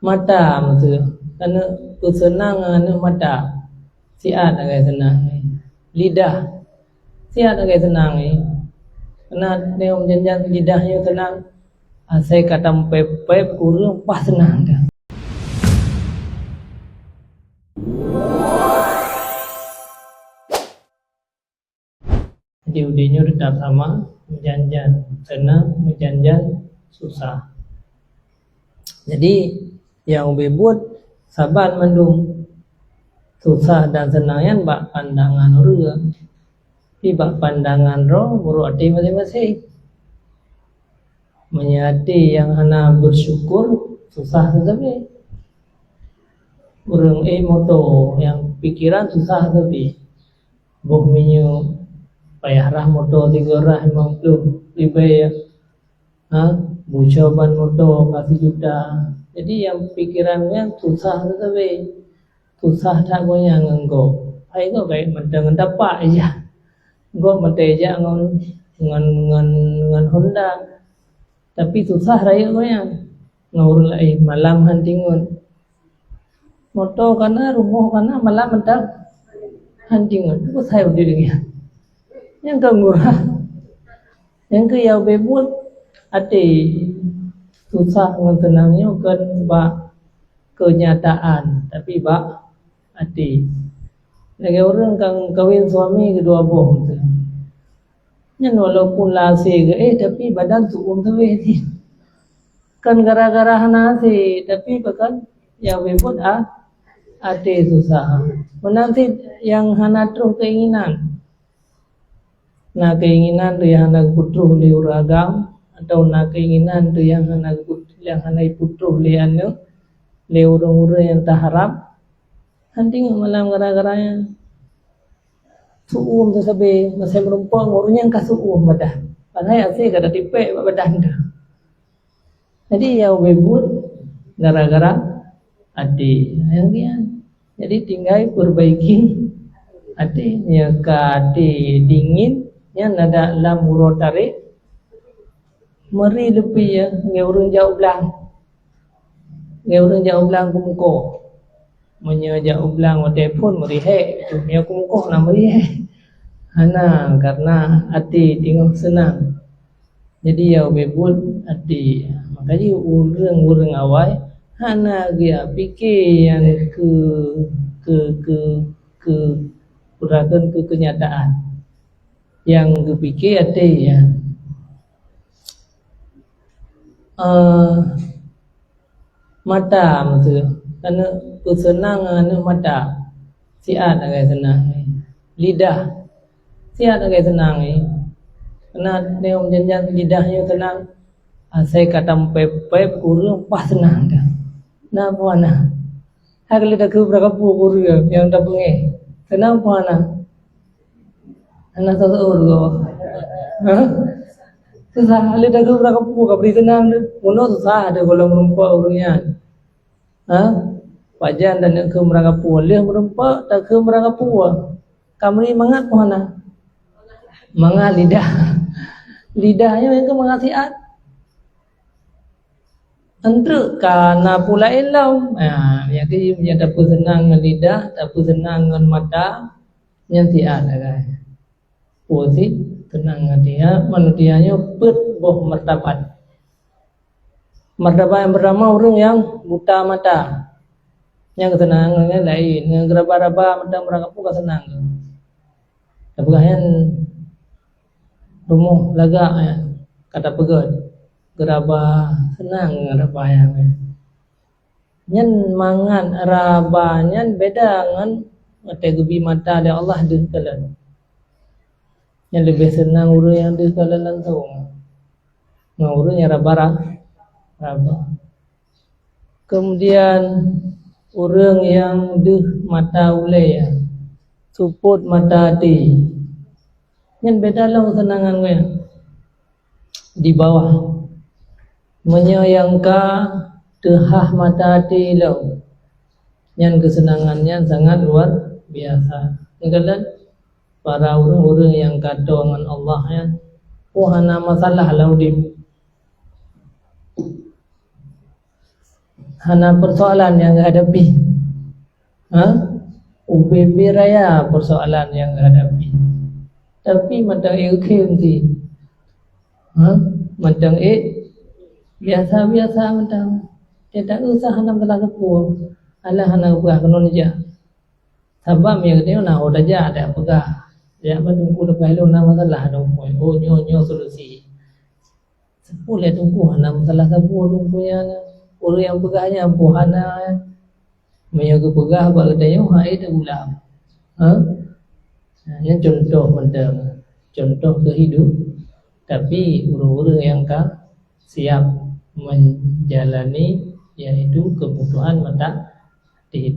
mata tu kerana kesenangan mata siat agak senang lidah siat agak senang kerana dia menjanjang lidahnya senang saya kata pep kurang pas senang dah. Jadi udihnya tetap sama, menjanjan senang, menjanjan susah. Jadi yang bebut saban mendung susah dan senangnya bak pandangan orang. Tapi bak pandangan roh buruk hati masing-masing. Menyati yang hana bersyukur susah tetapi orang moto yang pikiran susah tapi boh minyu payah rah moto 3 rah 50 lebih bucoban moto kasih juta. Jadi yang pikirannya susah tetapi susah tak goyang engkau hai kau kayak mendengar dapat aja engkau mendeja ngan Honda tapi susah raya goyang ngurul malam hantingun moto kana rumah kana malam mendak hantingun itu saya udah dia yang murah yang ke yang bebut ati susah dengan tenangnya kan bak kenyataan tapi bak ati lagi orang kang kawin suami kedua boh tu nyan walaupun lasi ke tapi badan suum tu kan gara-gara nasi tapi bahkan yang bebut ati susah menanti yang hana terus keinginan. Nah keinginan tu yang hendak putruh li uragam atau nak keinginan tu yang hendak putruh li anu li urang-urang yang tak harap hanting malam gara-garanya suum tu sabe masih merumpang urangnya ka suum badah padahal asih kada tipek badan tu. Jadi yang bebut gara-gara adi yang dia jadi tinggal perbaiki adi yang ka adi dingin yang ada dalam urut tarik meri lebih ya ngeurun jauh belang kumko menye jauh belang wa telefon meri tu mia kumko na meri hana karena hati tengok senang jadi ya bebut hati makanya urang awai hana dia fikir yang ke perakan ke kenyataan yang kepikir ada ya mata tu kerana kesenangan mata siat agak senang lidah siat agak senang kerana dia menjanjang lidahnya senang saya kata pep kurang pas senang dah nah puana hak lidah ke berapa kurang yang tak pengen senang puana anak satu susah lidah ke berapa kabri senang muno susah ada kalau merumpak urangnya wajan dan ke merangkap leh merumpak tak ke merangkap kami mangat mana mangat lidahnya yang ke mengasiat untuk karena pula elau yang ke yang dapat senang dengan lidah dapat senang dengan mata yang siat guys posisi tenang dia manusianya berboh martabat yang pertama orang yang buta mata yang kesenangannya lain yang geraba-raba mata merangkap pun senang tapi kan rumah lagak kata pegat geraba senang geraba yang nyen mangan raba nyen beda dengan mata gubi mata dari Allah dikalan yang lebih senang urang yang dikalan langsung urang yang raba kemudian urang yang mata ulai suput mata hati yang beda lah kesenangan gue di bawah menyayangka dehah mata hati lau yang kesenangannya sangat luar biasa nggalan para orang-orang yang kata dengan Allah ya hana masalah lau di hana persoalan yang hadapi. UBB raya persoalan yang hadapi. Tapi macam nanti. Macam biasa-biasa macam tidak usah hana telah kepuh. Alah hana pegah kenon je. Sebab yang dia nak udah je ada pegah. Dia tunggu depan lu nama masalah dong. Oh nyo solusi. Sepuluh tunggu hana masalah sabu tunggunya. Orang yang pegahnya buhana. Menjaga pegah baru dia hai dah ulam. Yang contoh macam contoh kehidup. Tapi orang-orang yang tak siap menjalani yaitu kebutuhan mata di